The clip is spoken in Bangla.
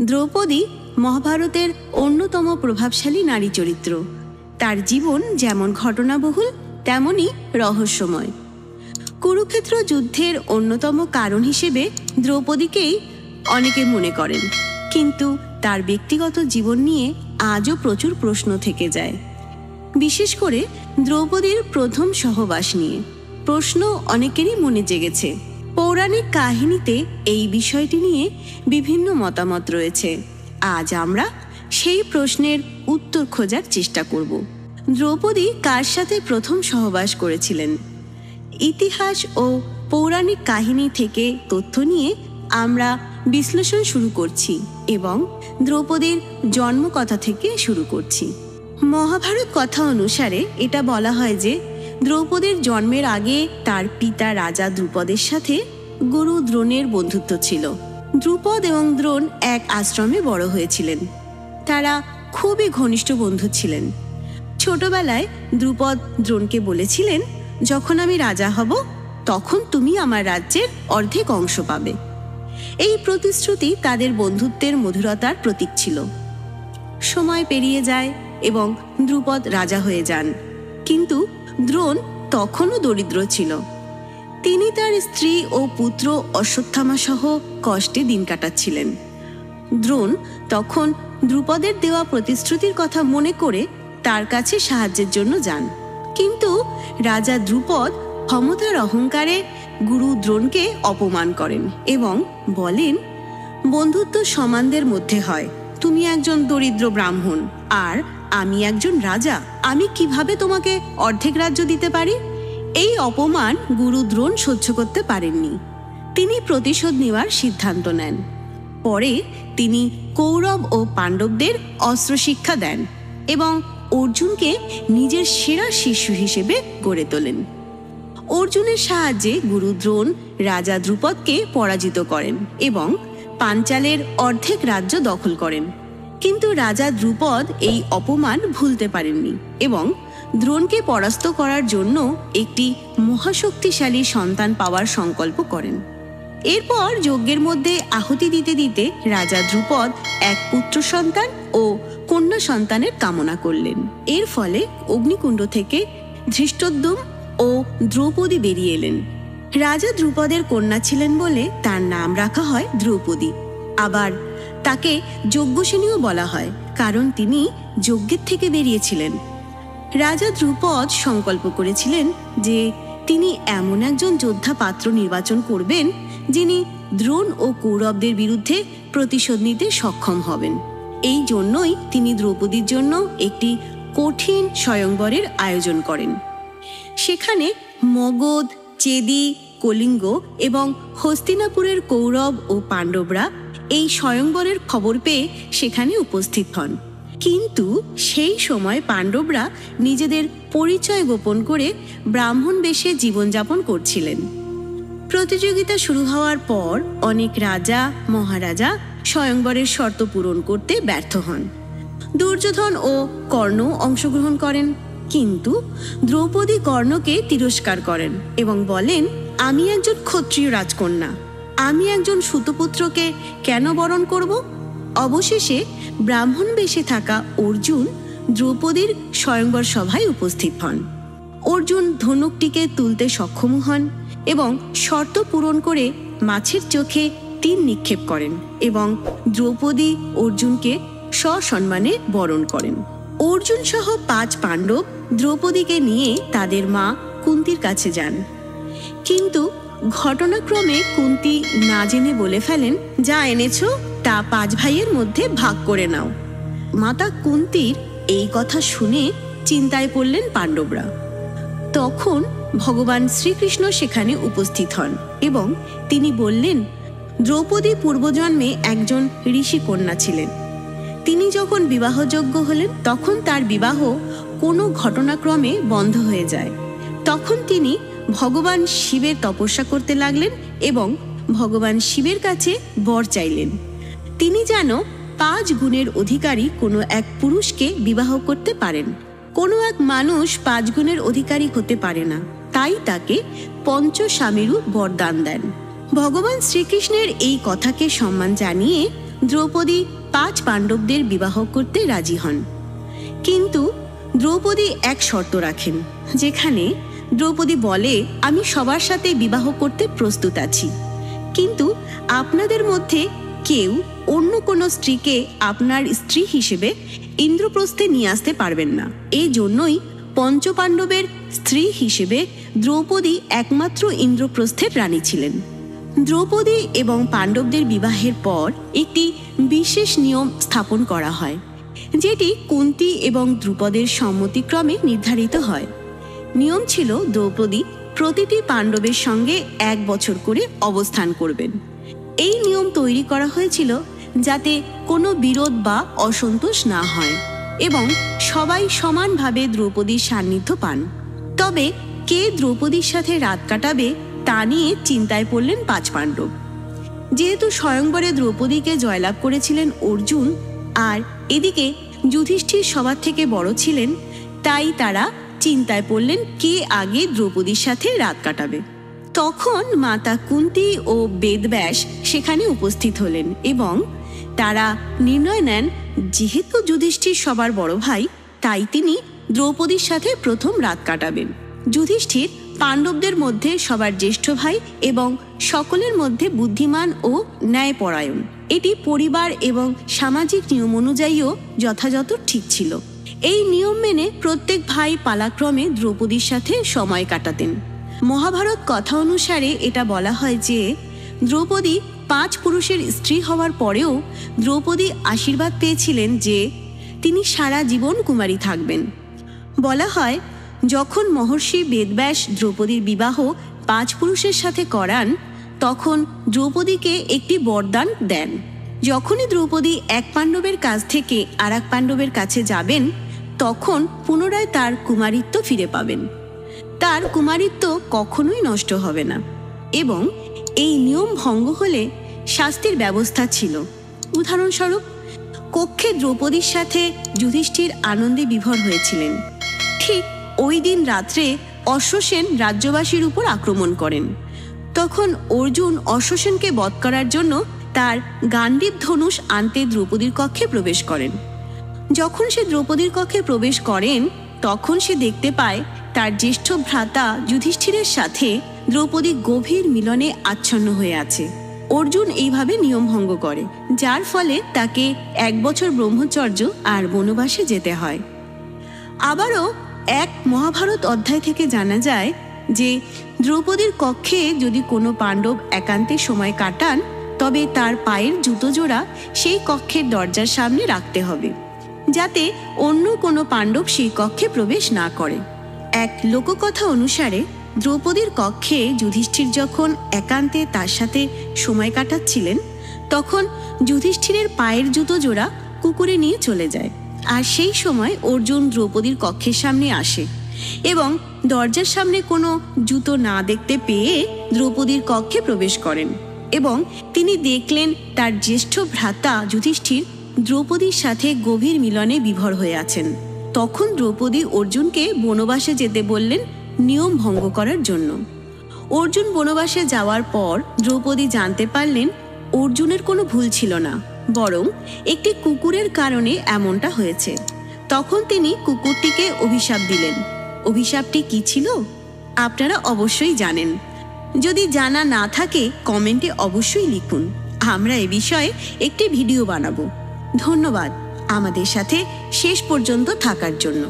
দ্রৌপদী মহাভারতের অন্যতম প্রভাবশালী নারী চরিত্র। তার জীবন যেমন ঘটনাবহুল তেমনই রহস্যময়। কুরুক্ষেত্র যুদ্ধের অন্যতম কারণ হিসেবে দ্রৌপদীকেই অনেকে মনে করেন, কিন্তু তার ব্যক্তিগত জীবন নিয়ে আজও প্রচুর প্রশ্ন থেকে যায়। বিশেষ করে দ্রৌপদীর প্রথম সহবাস নিয়ে প্রশ্ন অনেকেরই মনে জেগেছে। পৌরাণিক কাহিনীতে এই বিষয়টি নিয়ে বিভিন্ন মতামত রয়েছে। আজ আমরা সেই প্রশ্নের উত্তর খোঁজার চেষ্টা করব। দ্রৌপদী কার সাথে প্রথম সহবাস করেছিলেন? ইতিহাস ও পৌরাণিক কাহিনী থেকে তথ্য নিয়ে আমরা বিশ্লেষণ শুরু করছি এবং দ্রৌপদীর জন্মকথা থেকে শুরু করছি। মহাভারত কথা অনুসারে এটা বলা হয় যে দ্রৌপদীর জন্মের আগে তার পিতা রাজা দ্রুপদের সাথে গুরু দ্রোণের বন্ধুত্ব ছিল। দ্রুপদ এবং দ্রোণ এক আশ্রমে বড় হয়েছিলেন। তারা খুবই ঘনিষ্ঠ বন্ধু ছিলেন। ছোটবেলায় দ্রুপদ দ্রোণকে বলেছিলেন, যখন আমি রাজা হব তখন তুমি আমার রাজ্যের অর্ধেক অংশ পাবে। এই প্রতিশ্রুতি তাদের বন্ধুত্বের মধুরতার প্রতীক ছিল। সময় পেরিয়ে যায় এবং দ্রুপদ রাজা হয়ে যান, কিন্তু দ্রোণ তখনও দরিদ্র ছিল। তিনি তার স্ত্রী ও পুত্র অশ্বত্থামা সহ কষ্টে দিন কাটাচ্ছিলেন। দ্রোণ তখন দ্রুপদের দেওয়া প্রতিশ্রুতির কথা মনে করে তার কাছে সাহায্যের জন্য যান, কিন্তু রাজা দ্রুপদ ক্ষমতার অহংকারে গুরু দ্রোণকে অপমান করেন এবং বলেন, বন্ধুত্ব সমানদের মধ্যে হয়। তুমি একজন দরিদ্র ব্রাহ্মণ আর আমি একজন রাজা, আমি কিভাবে তোমাকে অর্ধেক রাজ্য দিতে পারি? এই অপমান গুরু দ্রোণ সহ্য করতে পারেননি। তিনি প্রতিশোধ নেওয়ার সিদ্ধান্ত নেন। পরে তিনি কৌরব ও পাণ্ডবদের অস্ত্র শিক্ষা দেন এবং অর্জুনকে নিজের সেরা শিষ্য হিসেবে গড়ে তোলেন। অর্জুনের সাহায্যে গুরু দ্রোণ রাজা দ্রুপদকে পরাজিত করেন এবং পাঞ্চালের অর্ধেক রাজ্য দখল করেন। কিন্তু রাজা দ্রুপদ এই অপমান ভুলতে পারেননি এবং দ্রোণকে পরাস্ত করার জন্য একটি মহাশক্তিশালী সন্তান পাওয়ার সংকল্প করেন। এরপর যজ্ঞের মধ্যে আহুতি দিতে দিতে রাজা দ্রুপদ এক পুত্র সন্তান ও কন্যা সন্তানের কামনা করলেন। এর ফলে অগ্নিকুণ্ড থেকে ধৃষ্টদ্যুম্ন ও দ্রৌপদী বেরিয়ে এলেন। রাজা দ্রুপদের কন্যা ছিলেন বলে তার নাম রাখা হয় দ্রৌপদী। আবার তাকে যজ্ঞসেনীও বলা হয়, কারণ তিনি যজ্ঞের থেকে বেরিয়েছিলেন। রাজা দ্রুপদ সংকল্প করেছিলেন যে তিনি এমন একজন যোদ্ধা পাত্র নির্বাচন করবেন যিনি দ্রোণ ও কৌরবদের বিরুদ্ধে প্রতিশোধ নিতে সক্ষম হবেন। এই জন্যই তিনি দ্রৌপদীর জন্য একটি কঠিন স্বয়ংবরের আয়োজন করেন। সেখানে মগধ, চেদি, কলিঙ্গ এবং হস্তিনাপুরের কৌরব ও পাণ্ডবরা এই স্বয়ংবরের খবর পেয়ে সেখানে উপস্থিত হন। কিন্তু সেই সময় পাণ্ডবরা নিজেদের পরিচয় গোপন করে ব্রাহ্মণ বেশে জীবনযাপন করছিলেন। প্রতিযোগিতা শুরু হওয়ার পর অনেক রাজা মহারাজা স্বয়ংবরের শর্ত পূরণ করতে ব্যর্থ হন। দুর্যোধন ও কর্ণ অংশগ্রহণ করেন, কিন্তু দ্রৌপদী কর্ণকে তিরস্কার করেন এবং বলেন, আমি একজন ক্ষত্রিয় রাজকন্যা, আমি একজন সুতপুত্রকে কেন বরণ করব? অবশেষে ব্রাহ্মণ বেশে থাকা অর্জুন দ্রৌপদীর স্বয়ংবর সভায় উপস্থিত হন। অর্জুন ধনুকটিকে তুলতে সক্ষম হন এবং শর্ত পূরণ করে মাছের চোখে তীর নিক্ষেপ করেন এবং দ্রৌপদী অর্জুনকে সসম্মানে বরণ করেন। অর্জুন সহ 5 পাণ্ডব দ্রৌপদীকে নিয়ে তাদের মা কুন্তির কাছে যান, কিন্তু ঘটনাক্রমে কুন্তি না জেনে বলে ফেলেন, যা এনেছো তা 5 ভাইয়ের মধ্যে ভাগ করে নাও। মাতা কুন্তির এই কথা শুনে চিন্তায় পড়লেন পাণ্ডবরা। তখন ভগবান শ্রীকৃষ্ণ সেখানে উপস্থিত হন এবং তিনি বললেন, দ্রৌপদী পূর্বজন্মে একজন ঋষি কন্যা ছিলেন। তিনি যখন বিবাহযোগ্য হলেন তখন তার বিবাহ কোনো ঘটনাক্রমে বন্ধ হয়ে যায়। তখন তিনি ভগবান শিবের তপস্যা করতে লাগলেন এবং ভগবান শিবের কাছে বর চাইলেন। তিনি যেন 5 গুণের অধিকারী কোনো এক পুরুষকে বিবাহ করতে পারেন। কোনো এক মানুষ 5 গুণের অধিকারী হতে পারে না, তাই তাকে পঞ্চস্বামীরু বরদান দেন। ভগবান শ্রীকৃষ্ণের এই কথাকে সম্মান জানিয়ে দ্রৌপদী 5 পাণ্ডবদের বিবাহ করতে রাজি হন। কিন্তু দ্রৌপদী এক শর্ত রাখেন, যেখানে দ্রৌপদী বলে, আমি সবার সাথে বিবাহ করতে প্রস্তুত আছি, কিন্তু আপনাদের মধ্যে কেউ অন্য কোনো স্ত্রীকে আপনার স্ত্রী হিসেবে ইন্দ্রপ্রস্থে নিয়ে আসতে পারবেন না। এই জন্যই পঞ্চপাণ্ডবের স্ত্রী হিসেবে দ্রৌপদী একমাত্র ইন্দ্রপ্রস্থের রানী ছিলেন। দ্রৌপদী এবং পাণ্ডবদের বিবাহের পর একটি বিশেষ নিয়ম স্থাপন করা হয়, যেটি কুন্তী এবং দ্রুপদের সম্মতিক্রমে নির্ধারিত হয়। নিয়ম ছিল দ্রৌপদী প্রতিটি পাণ্ডবের সঙ্গে 1 বছর করে অবস্থান করবেন। এই নিয়ম তৈরি করা হয়েছিল যাতে কোনো বিরোধ বা অসন্তোষ না হয় এবং সবাই সমানভাবে দ্রৌপদীর সান্নিধ্য পান। তবে কে দ্রৌপদীর সাথে রাত কাটাবে তা নিয়ে চিন্তায় পড়লেন 5 পাণ্ডব। যেহেতু স্বয়ংবরে দ্রৌপদীকে জয়লাভ করেছিলেন অর্জুন, আর এদিকে যুধিষ্ঠির সবার থেকে বড় ছিলেন, তাই তারা চিন্তায় পড়লেন কে আগে দ্রৌপদীর সাথে রাত কাটাবে। তখন মাতা কুন্তী ও বেদব্যাস সেখানে উপস্থিত হলেন এবং তারা নির্ণয় নেন, যেহেতু যুধিষ্ঠির সবার বড় ভাই, তাই তিনি দ্রৌপদীর সাথে প্রথম রাত কাটাবেন। যুধিষ্ঠির পাণ্ডবদের মধ্যে সবার জ্যেষ্ঠ ভাই এবং সকলের মধ্যে বুদ্ধিমান ও ন্যায়পরায়ণ। এটি পরিবার এবং সামাজিক নিয়ম অনুযায়ীও যথাযথ ঠিক ছিল। এই নিয়ম মেনে প্রত্যেক ভাই পালাক্রমে দ্রৌপদীর সাথে সময় কাটাতেন। মহাভারত কথা অনুসারে এটা বলা হয় যে দ্রৌপদী 5 পুরুষের স্ত্রী হওয়ার পরেও দ্রৌপদী আশীর্বাদ পেয়েছিলেন যে তিনি সারা জীবন কুমারী থাকবেন। বলা হয়, যখন মহর্ষি বেদব্যাস দ্রৌপদীর বিবাহ 5 পুরুষের সাথে করান, তখন দ্রৌপদীকে একটি বরদান দেন। যখনই দ্রৌপদী এক পাণ্ডবের কাছ থেকে আর এক পাণ্ডবের কাছে যাবেন, তখন পুনরায় তার কুমারিত্ব ফিরে পাবেন। তার কুমারিত্ব কখনোই নষ্ট হবে না এবং এই নিয়ম ভঙ্গ হলে শাস্তির ব্যবস্থা ছিল। উদাহরণস্বরূপ, কক্ষে দ্রৌপদীর সাথে যুধিষ্ঠির আনন্দে বিভোর হয়েছিলেন। ঠিক ওই দিন রাত্রে অশ্বসেন রাজ্যবাসীর উপর আক্রমণ করেন। তখন অর্জুন অশ্বসেনকে বধ করার জন্য তার গান্ডীব ধনুষ আনতে দ্রৌপদীর কক্ষে প্রবেশ করেন। যখন সে দ্রৌপদীর কক্ষে প্রবেশ করেন, তখন সে দেখতে পায় তার জ্যেষ্ঠ ভ্রাতা যুধিষ্ঠিরের সাথে দ্রৌপদী গভীর মিলনে আচ্ছন্ন হয়ে আছে। অর্জুন এইভাবে নিয়ম ভঙ্গ করে, যার ফলে তাকে 1 বছর ব্রহ্মচর্য আর বনবাসে যেতে হয়। আবারও এক মহাভারত অধ্যায় থেকে জানা যায় যে দ্রৌপদীর কক্ষে যদি কোনো পাণ্ডব একান্তে সময় কাটান, তবে তার পায়ের জুতো জোড়া সেই কক্ষের দরজার সামনে রাখতে হবে, যাতে অন্য কোনো পাণ্ডব সেই কক্ষে প্রবেশ না করে। এক লোককথা অনুসারে দ্রৌপদীর কক্ষে যুধিষ্ঠির যখন একান্তে তার সাথে সময় কাটাচ্ছিলেন, তখন যুধিষ্ঠিরের পায়ের জুতো জোড়া কুকুরে নিয়ে চলে যায়। আর সেই সময় অর্জুন দ্রৌপদীর কক্ষের সামনে আসে এবং দরজার সামনে কোনো জুতো না দেখতে পেয়ে দ্রৌপদীর কক্ষে প্রবেশ করেন এবং তিনি দেখলেন তার জ্যেষ্ঠ ভ্রাতা যুধিষ্ঠির দ্রৌপদীর সাথে গভীর মিলনে বিভোর হয়ে আছেন। তখন দ্রৌপদী অর্জুনকে বনবাসে যেতে বললেন নিয়ম ভঙ্গ করার জন্য। অর্জুন বনবাসে যাওয়ার পর দ্রৌপদী জানতে পারলেন অর্জুনের কোনো ভুল ছিল না, বরং একটি কুকুরের কারণে এমনটা হয়েছে। তখন তিনি কুকুরটিকে অভিশাপ দিলেন। অভিশাপটি কি ছিল আপনারা অবশ্যই জানেন। যদি জানা না থাকে কমেন্টে অবশ্যই লিখুন, আমরা এ বিষয়ে একটি ভিডিও বানাবো। ধন্যবাদ আমাদের সাথে শেষ পর্যন্ত থাকার জন্য।